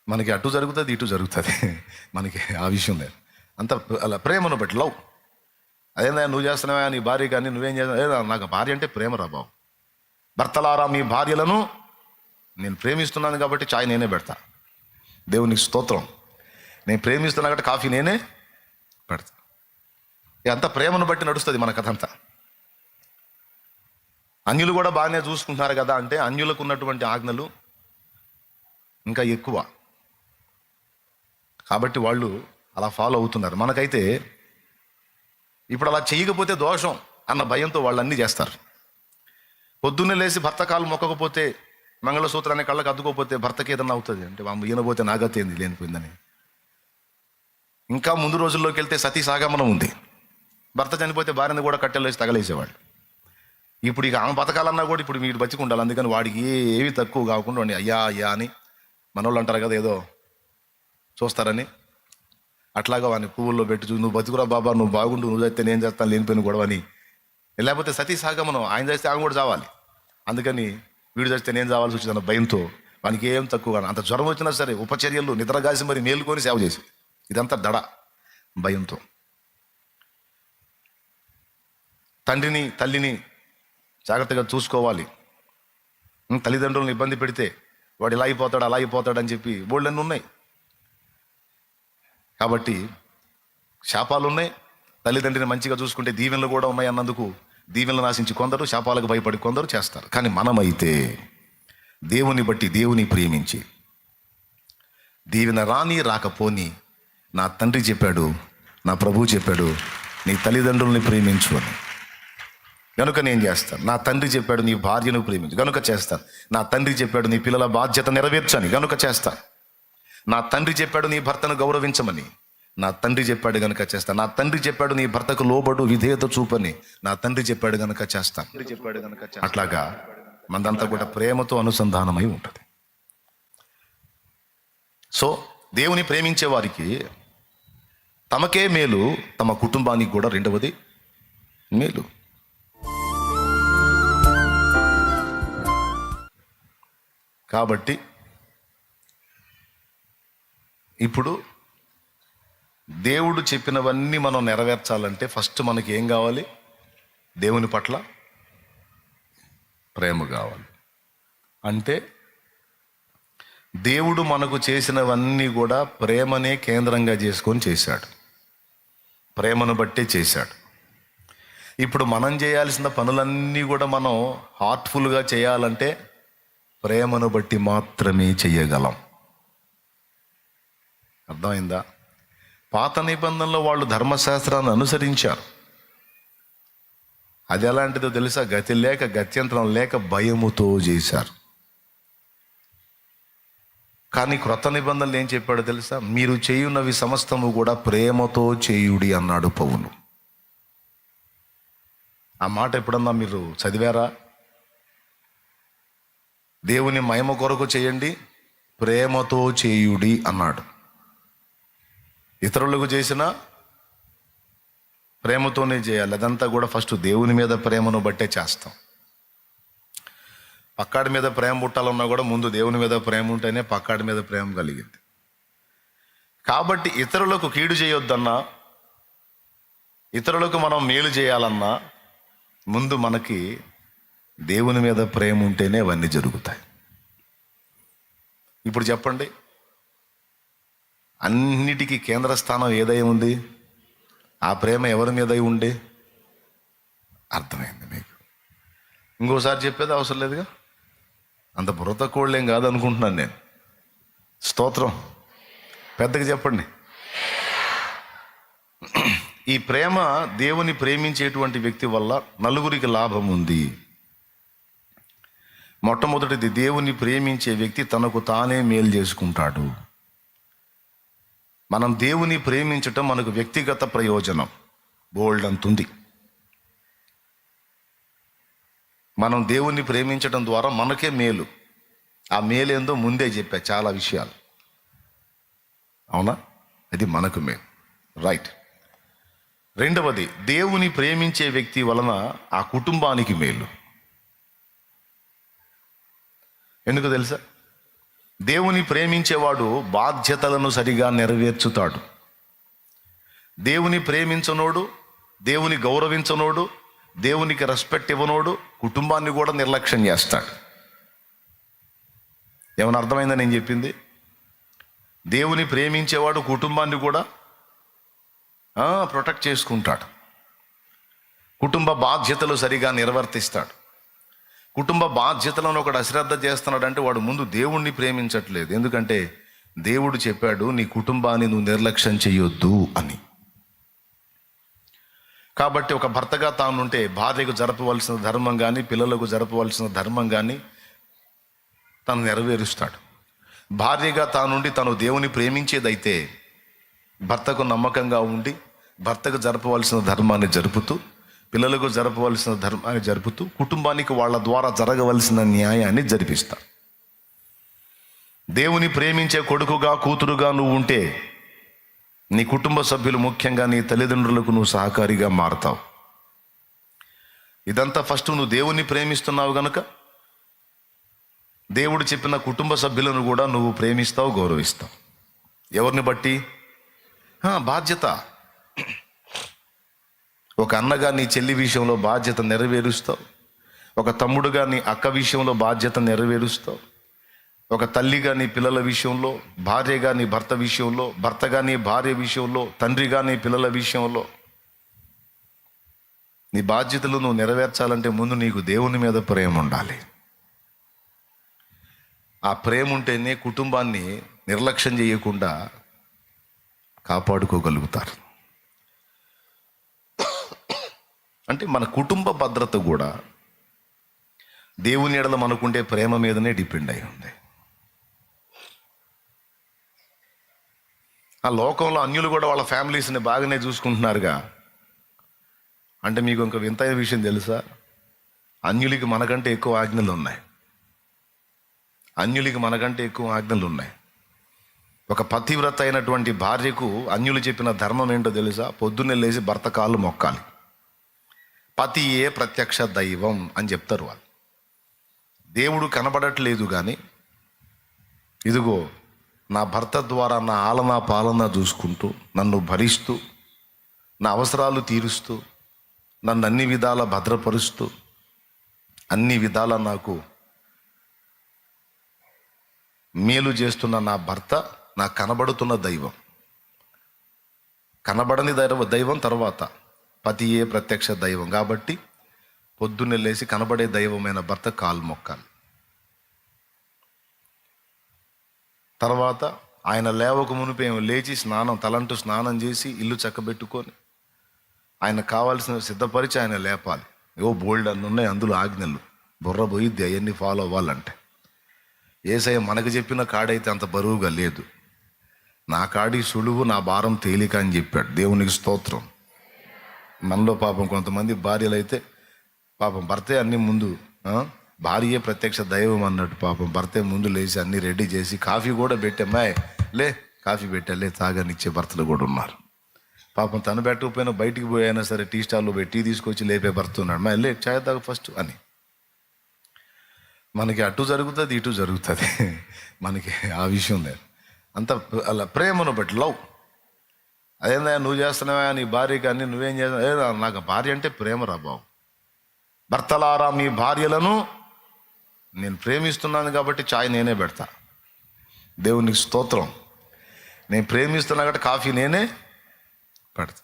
మనకి అటు జరుగుతుంది ఇటు జరుగుతుంది, మనకి ఆ విషయం లేదు. అంత అలా ప్రేమను బట్టి లవ్. అదేందా నువ్వు చేస్తున్నావా నీ భార్య కానీ నువ్వేం చేస్తావు? నాకు భార్య అంటే ప్రేమ రా బాబు. భర్తలారా మీ భార్యలను నేను ప్రేమిస్తున్నాను కాబట్టి చాయ్ నేనే పెడతా. దేవునికి స్తోత్రం. నేను ప్రేమిస్తున్నా కాబట్టి కాఫీ నేనే పెడతా. అంత ప్రేమను బట్టి నడుస్తుంది మన కథ అంతా. అన్యులు కూడా బాగానే చూసుకుంటున్నారు కదా అంటే అన్యులకు ఉన్నటువంటి ఆజ్ఞలు ఇంకా ఎక్కువ కాబట్టి వాళ్ళు అలా ఫాలో అవుతున్నారు. మనకైతే ఇప్పుడు అలా చేయకపోతే దోషం అన్న భయంతో వాళ్ళు అన్నీ చేస్తారు. పొద్దున్నే లేచి భర్త కాలు మొక్కకపోతే, మంగళసూత్రాన్ని కళ్ళకు అద్దుకోపోతే భర్తకి ఏదన్నా అవుతుంది అంటే ఈయనపోతే నాగతేంది లేనిపోయిందని. ఇంకా ముందు రోజుల్లోకి వెళ్తే సతీ సాగమనం ఉంది. భర్త చనిపోతే భార్యను కూడా కట్టెలు వేసి తగలేసేవాళ్ళు. ఇప్పుడు ఇక ఆమె బతకాలన్నా కూడా ఇప్పుడు మీరు బతికుండాలి. అందుకని వాడికి ఏవి తక్కువ కాకుండా వాడిని అయ్యా అయ్యా అని మనోళ్ళు అంటారు కదా, ఏదో చూస్తారని. అట్లాగా వాడిని పువ్వుల్లో పెట్టి నువ్వు బతుకురా బాబా, నువ్వు బాగుండు, నువ్వు చేస్తే నేను చేస్తాను లేనిపోయిన గొడవని. లేకపోతే సతీ సాగమనం, ఆయన చేస్తే ఆమె కూడా చావాలి. అందుకని వీడు చేస్తే నేను చావాల్సి వచ్చింది అన్న భయంతో వానికి ఏం తక్కువ. అంత జ్వరం వచ్చినా సరే ఉపచర్యలు నిద్రగాసి మరి మేలుకొని సేవ చేసి, ఇదంతా దడ భయంతో. తండ్రిని తల్లిని జాగ్రత్తగా చూసుకోవాలి. తల్లిదండ్రులను ఇబ్బంది పెడితే వాడు ఇలా అయిపోతాడు అలా అయిపోతాడు అని చెప్పి బోళ్ళన్నీ ఉన్నాయి. కాబట్టి శాపాలు ఉన్నాయి. తల్లిదండ్రిని మంచిగా చూసుకుంటే దీవెనలు కూడా ఉన్నాయి అన్నందుకు దీవెనలు నాశించి కొందరు, శాపాలకు భయపడి కొందరు చేస్తారు. కానీ మనమైతే దేవుని బట్టి దేవుని ప్రేమించి, దీవెన రాని రాకపోని నా తండ్రి చెప్పాడు, నా ప్రభువు చెప్పాడు, నీ తల్లిదండ్రుల్ని ప్రేమించు అని. గనుక నేను చేస్తాను. నా తండ్రి చెప్పాడు నీ భార్యను ప్రేమించు, గనుక చేస్తాను. నా తండ్రి చెప్పాడు నీ పిల్లల బాధ్యత నెరవేర్చని, గనుక చేస్తాను. నా తండ్రి చెప్పాడు నీ భర్తను గౌరవించమని, నా తండ్రి చెప్పాడు గనుక చేస్తాను. నా తండ్రి చెప్పాడు నీ భర్తకు లోబడు విధేయత చూపని, నా తండ్రి చెప్పాడు గనుక చేస్తాను. అట్లాగా మనదంతా కూడా ప్రేమతో అనుసంధానమై ఉంటుంది. సో దేవుని ప్రేమించే వారికి తమకే మేలు, తమ కుటుంబానికి కూడా రెండవది మేలు. కాబట్టి ఇప్పుడు దేవుడు చెప్పినవన్నీ మనం నెరవేర్చాలంటే ఫస్ట్ మనకి ఏం కావాలి? దేవుని పట్ల ప్రేమ కావాలి. అంటే దేవుడు మనకు చేసినవన్నీ కూడా ప్రేమనే కేంద్రంగా చేసుకొని చేశాడు, ప్రేమను బట్టే చేశాడు. ఇప్పుడు మనం చేయాల్సిన పనులన్నీ కూడా మనం హార్ట్ఫుల్గా చేయాలంటే ప్రేమను బట్టి మాత్రమే చేయగలం. అర్థమైందా? పాత నిబంధనలో వాళ్ళు ధర్మశాస్త్రాన్ని అనుసరించారు. అది ఎలాంటిదో తెలుసా? గతి లేక, గత్యంతరం లేక భయముతో చేశారు. కానీ క్రొత్త నిబంధనలు ఏం చెప్పాడో తెలుసా? మీరు చేయున్నవి సమస్తము కూడా ప్రేమతో చేయుడి అన్నాడు పౌలు. ఆ మాట ఎప్పుడన్నా మీరు చదివారా? దేవుని మహిమ కొరకు చేయండి, ప్రేమతో చేయుడి అన్నాడు. ఇతరులకు చేసినా ప్రేమతోనే చేయాలి. అదంతా కూడా ఫస్ట్ దేవుని మీద ప్రేమను బట్టే చేస్తాం. పక్కాడి మీద ప్రేమ పుట్టాలన్నా కూడా ముందు దేవుని మీద ప్రేమ ఉంటేనే పక్కాడి మీద ప్రేమ కలిగింది. కాబట్టి ఇతరులకు కీడు చేయొద్దన్నా, ఇతరులకు మనం మేలు చేయాలన్నా ముందు మనకి దేవుని మీద ప్రేమ ఉంటేనే అవన్నీ జరుగుతాయి. ఇప్పుడు చెప్పండి, అన్నిటికీ కేంద్ర స్థానం ఏదై ఉంది? ఆ ప్రేమ ఎవరి మీద ఉండే? అర్థమైంది మీకు? ఇంకోసారి చెప్పేది అవసరం లేదుగా. అంత బుర్ర తక్కువలేం కాదనుకుంటున్నాను నేను. స్తోత్రం. పెద్దగా చెప్పండి. ఈ ప్రేమ, దేవుని ప్రేమించేటువంటి వ్యక్తి వల్ల నలుగురికి లాభం ఉంది. మొట్టమొదటిది, దేవుని ప్రేమించే వ్యక్తి తనకు తానే మేలు చేసుకుంటాడు. మనం దేవుని ప్రేమించటం మనకు వ్యక్తిగత ప్రయోజనం బోల్డ్ అంతుంది. మనం దేవుణ్ణి ప్రేమించడం ద్వారా మనకే మేలు. ఆ మేలేందో ముందే చెప్పా చాలా విషయాలు, అవునా? అది మనకు మేలు, రైట్. రెండవది, దేవుని ప్రేమించే వ్యక్తి వలన ఆ కుటుంబానికి మేలు. ఎందుకు తెలుసా? దేవుని ప్రేమించేవాడు బాధ్యతలను సరిగా నెరవేర్చుతాడు. దేవుని ప్రేమించనోడు, దేవుని గౌరవించనోడు, దేవునికి రెస్పెక్ట్ ఇవ్వనోడు కుటుంబాన్ని కూడా నిర్లక్ష్యం చేస్తాడు. ఏమైనా అర్థమైందా నేను చెప్పింది? దేవుని ప్రేమించేవాడు కుటుంబాన్ని కూడా ప్రొటెక్ట్ చేసుకుంటాడు. కుటుంబ బాధ్యతలు సరిగా నిర్వర్తిస్తాడు. కుటుంబ బాధ్యతలను ఒకడు అశ్రద్ధ చేస్తున్నాడంటే వాడు ముందు దేవుణ్ణి ప్రేమించట్లేదు. ఎందుకంటే దేవుడు చెప్పాడు, నీ కుటుంబాన్ని నువ్వు నిర్లక్ష్యం చేయొద్దు అని. కాబట్టి ఒక భర్తగా తానుంటే భార్యకు జరపవలసిన ధర్మం కానీ, పిల్లలకు జరపవలసిన ధర్మం కానీ తను నెరవేరుస్తాడు. భార్యగా తానుండి తను దేవుని ప్రేమించేదైతే భర్తకు నమ్మకంగా ఉండి భర్తకు జరపవలసిన ధర్మాన్ని జరుపుతూ, పిల్లలకు జరపవలసిన ధర్మాన్ని జరుపుతూ, కుటుంబానికి వాళ్ళ ద్వారా జరగవలసిన న్యాయాన్ని జరిపిస్తారు. దేవుని ప్రేమించే కొడుకుగా, కూతురుగా నువ్వు ఉంటే నీ కుటుంబ సభ్యులు, ముఖ్యంగా నీ తల్లిదండ్రులకు నువ్వు సహకారిగా మారతావు. ఇదంతా ఫస్ట్ నువ్వు దేవుని ప్రేమిస్తున్నావు గనుక దేవుడు చెప్పిన కుటుంబ సభ్యులను కూడా నువ్వు ప్రేమిస్తావు, గౌరవిస్తావు. ఎవరిని బట్టి? బాధ్యత. ఒక అన్నగా నీ చెల్లి విషయంలో బాధ్యత నెరవేరుస్తావు. ఒక తమ్ముడుగా నీ అక్క విషయంలో బాధ్యత నెరవేరుస్తావు. ఒక తల్లిగా నీ పిల్లల విషయంలో, భార్యగా నీ భర్త విషయంలో, భర్తగా నీ భార్య విషయంలో, తండ్రిగా నీ పిల్లల విషయంలో నీ బాధ్యతలు నువ్వు నెరవేర్చాలంటే ముందు నీకు దేవుని మీద ప్రేమ ఉండాలి. ఆ ప్రేమ ఉంటేనే కుటుంబాన్ని నిర్లక్ష్యం చేయకుండా కాపాడుకోగలుగుతారు. అంటే మన కుటుంబ భద్రత కూడా దేవుని ఎడల మనకుండే ప్రేమ మీదనే డిపెండ్ అయి ఉంది. ఆ లోకంలో అన్యులు కూడా వాళ్ళ ఫ్యామిలీస్ని బాగానే చూసుకుంటున్నారుగా. అంటే మీకు ఇంక వింతైన విషయం తెలుసా? అన్యులకి మనకంటే ఎక్కువ ఆజ్ఞలు ఉన్నాయి. అన్యులకి మనకంటే ఎక్కువ ఆజ్ఞలు ఉన్నాయి. ఒక పతివ్రత అయినటువంటి భార్యకు అన్యులు చెప్పిన ధర్మం ఏంటో తెలుసా? పొద్దున్నే లేచి భర్త కాళ్ళు మొక్కాలి. పతియే ప్రత్యక్ష దైవం అని చెప్తారు వాళ్ళు. దేవుడు కనబడట్లేదు కానీ ఇదిగో నా భర్త ద్వారా నా ఆలన పాలన చూసుకుంటూ, నన్ను భరిస్తూ, నా అవసరాలు తీరుస్తూ, నన్ను అన్ని విధాల భద్రపరుస్తూ, అన్ని విధాల నాకు మేలు చేస్తున్న నా భర్త నాకు కనబడుతున్న దైవం. కనబడని దైవం తర్వాత పతియే ప్రత్యక్ష దైవం. కాబట్టి పొద్దున్నే లేచి కనబడే దైవమైన భర్త కాలు మొక్కాలి. తర్వాత ఆయన లేవక మునిపేమో లేచి తలంటూ స్నానం చేసి ఇల్లు చక్కబెట్టుకొని ఆయన కావాల్సిన సిద్ధపరిచి ఆయన లేపాలి. బోల్డ్ అన్ని ఉన్నాయి అందులో ఆజ్ఞలు, బుర్ర పోయిద్ది అవన్నీ ఫాలో అవ్వాలంటే. యేసయ్య మనకు చెప్పిన కాడైతే అంత బరువుగా లేదు. నా కాడి సులువు, నా భారం తేలిక అని చెప్పాడు. దేవునికి స్తోత్రం. మనలో పాపం కొంతమంది భార్యలు అయితే పాపం భర్తే అన్ని ముందు, భార్యే ప్రత్యక్ష దైవం అన్నట్టు పాపం భర్తే ముందు లేచి అన్ని రెడీ చేసి కాఫీ కూడా పెట్టామాయ్ లే కాఫీ పెట్టాలే తాగనిచ్చే భర్తలు కూడా ఉన్నారు. పాపం తను పెట్టకపోయినా బయటికి పోయినా సరే టీ స్టాల్లో పోయి టీ తీసుకొచ్చి లేపే భర్త ఉన్నాడు. మా లే చాయ్ తాగు ఫస్ట్ అని. మనకి అటు జరుగుతుంది, ఇటు జరుగుతుంది. మనకి ఆ విషయం లేదు. అంత అలా ప్రేమను బట్టి లవ్. అదేందా నువ్వు చేస్తున్నావా నీ భార్య కానీ నువ్వేం చేస్తావు? నాకు భార్య అంటే ప్రేమ రా బాబు. భర్తలారా మీ భార్యలను నేను ప్రేమిస్తున్నాను కాబట్టి చాయ్ నేనే పెడతా. దేవునికి స్తోత్రం. నేను ప్రేమిస్తున్నా కాబట్టి కాఫీ నేనే పెడతా.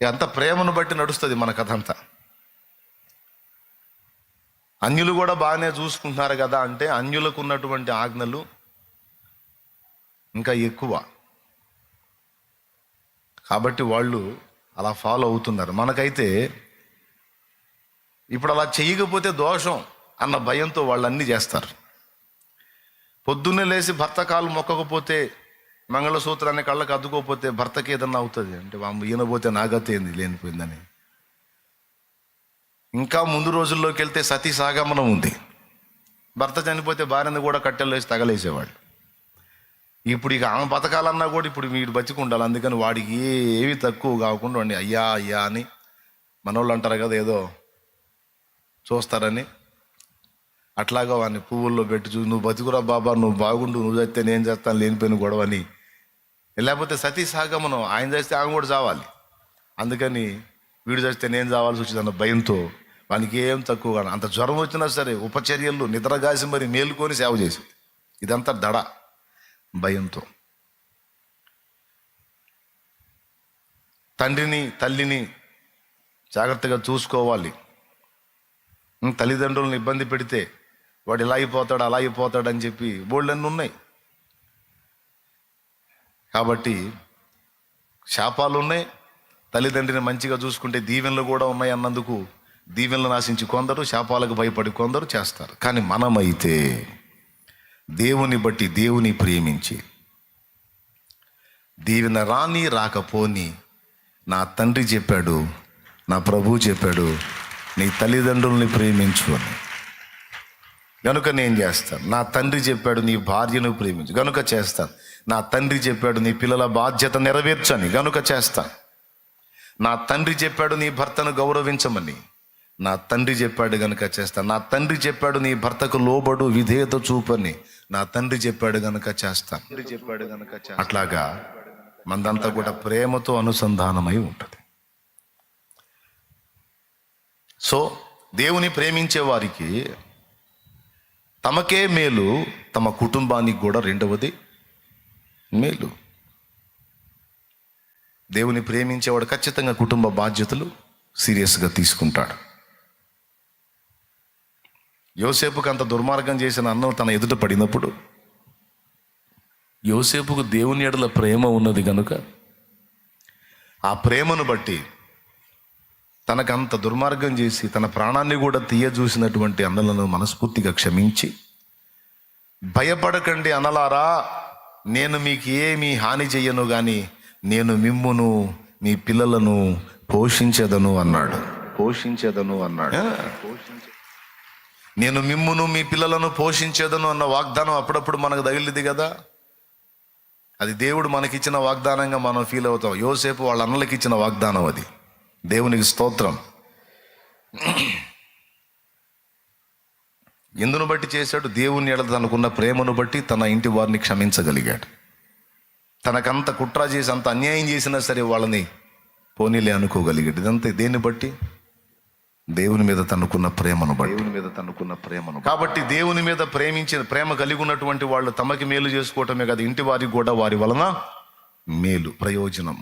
అంత ప్రేమను బట్టి నడుస్తుంది మన కథ అంతా. అన్యులు కూడా బాగానే చూసుకుంటున్నారు కదా అంటే అన్యులకు ఉన్నటువంటి ఆజ్ఞలు ఇంకా ఎక్కువ. కాబట్టి వాళ్ళు అలా ఫాలో అవుతున్నారు. మనకైతే ఇప్పుడు అలా చేయకపోతే దోషం అన్న భయంతో వాళ్ళు అన్నీ చేస్తారు. పొద్దున్నే లేచి భర్త కాలు మొక్కకపోతే, మంగళసూత్రాన్ని కళ్ళకు అద్దుకోకపోతే భర్తకి ఏదన్నా అవుతుంది అంటే ఈయనపోతే నాగతి ఏంది లేనిపోయిందని. ఇంకా ముందు రోజుల్లోకి వెళ్తే సతీ సాగమనం ఉంది. భర్త చనిపోతే భార్యను కూడా కట్టెలు వేసి తగలేసేవాళ్ళు. ఇప్పుడు ఇక ఆమె బతకాలన్నా కూడా ఇప్పుడు వీడు బతికి ఉండాలి. అందుకని వాడికి ఏవి తక్కువ కాకుండా వాడిని అయ్యా అయ్యా అని మనోళ్ళు అంటారు కదా, ఏదో చూస్తారని అట్లాగా వాడిని పువ్వుల్లో పెట్టి చూసి, నువ్వు బతుకురా బాబా, నువ్వు బాగుండు, నువ్వు చేస్తే నేను చేస్తాను, లేనిపోయిన గొడవ అని. లేకపోతే సతీ సాగమనం, ఆయన చేస్తే ఆమె కూడా చావాలి, అందుకని వీడు చేస్తే నేను చావాల్సి వచ్చింది అన్న భయంతో వానికి ఏం తక్కువగా, అంత జ్వరం వచ్చినా సరే ఉపచర్యలు నిద్రగాసి మరి మేలుకొని సేవ చేసి, ఇదంతా దడ, భయంతో. తండ్రిని తల్లిని జాగ్రత్తగా చూసుకోవాలి. తల్లిదండ్రులను ఇబ్బంది పెడితే వాడు ఇలా అయిపోతాడు అలా అయిపోతాడు అని చెప్పి బోళ్ళన్నీ ఉన్నాయి. కాబట్టి శాపాలు ఉన్నాయి, తల్లిదండ్రిని మంచిగా చూసుకుంటే దీవెనలు కూడా ఉన్నాయి అన్నందుకు దీవెనలు నాశించి కొందరు, శాపాలకు భయపడి కొందరు చేస్తారు. కానీ మనమైతే దేవుని బట్టి దేవుని ప్రేమించి, దీవెన రాని రాకపోని నా తండ్రి చెప్పాడు, నా ప్రభువు చెప్పాడు, నీ తల్లిదండ్రుల్ని ప్రేమించు అని, గనుక నేను చేస్తాను. నా తండ్రి చెప్పాడు నీ భార్యను ప్రేమించు, గనుక చేస్తాను. నా తండ్రి చెప్పాడు నీ పిల్లల బాధ్యత నెరవేర్చని, గనుక చేస్తాను. నా తండ్రి చెప్పాడు నీ భర్తను గౌరవించమని, నా తండ్రి చెప్పాడు గనుక చేస్తాను. నా తండ్రి చెప్పాడు నీ భర్తకు లోబడు విధేయత చూపని, నా తండ్రి చెప్పాడు గనుక చేస్తాను. అట్లాగా మనదంతా కూడా ప్రేమతో అనుసంధానమై ఉంటుంది. సో దేవుని ప్రేమించే వారికి తమకే మేలు, తమ కుటుంబానికి కూడా రెండవది మేలు. దేవుని ప్రేమించేవాడు ఖచ్చితంగా కుటుంబ బాధ్యతలు సీరియస్గా తీసుకుంటాడు. యోసేపుకు అంత దుర్మార్గం చేసిన అన్నం తన ఎదుట పడినప్పుడు యోసేపుకు దేవుని ఎడల ప్రేమ ఉన్నది కనుక ఆ ప్రేమను బట్టి తనకంత దుర్మార్గం చేసి తన ప్రాణాన్ని కూడా తీయజూసినటువంటి అన్నలను మనస్ఫూర్తిగా క్షమించి, భయపడకండి అన్నలారా, నేను మీకు ఏమీ హాని చెయ్యను కానీ నేను మిమ్మును మీ పిల్లలను పోషించెదను అన్నాడు. నేను మిమ్మును మీ పిల్లలను పోషించేదను అన్న వాగ్దానం అప్పుడప్పుడు మనకు తగిలింది కదా. అది దేవుడు మనకిచ్చిన వాగ్దానంగా మనం ఫీల్ అవుతాం. యోసేపు వాళ్ళ అన్నలకి ఇచ్చిన వాగ్దానం అది. దేవునికి స్తోత్రం. ఎందును బట్టి చేశాడు? దేవుని ఎడల తనకున్న ప్రేమను బట్టి తన ఇంటి వారిని క్షమించగలిగాడు. తనకంత కుట్ర చేసి అంత అన్యాయం చేసినా సరే వాళ్ళని పోనీలే అనుకోగలిగాడు. ఇదంతా దేన్ని బట్టి? దేవుని మీద తనకున్న ప్రేమను బట్టి. కాబట్టి దేవుని మీద ప్రేమ కలిగి ఉన్నటువంటి వాళ్ళు తమకి మేలు చేసుకోవటమే కాదు, ఇంటి వారికి కూడా వారి వలన మేలు, ప్రయోజనం.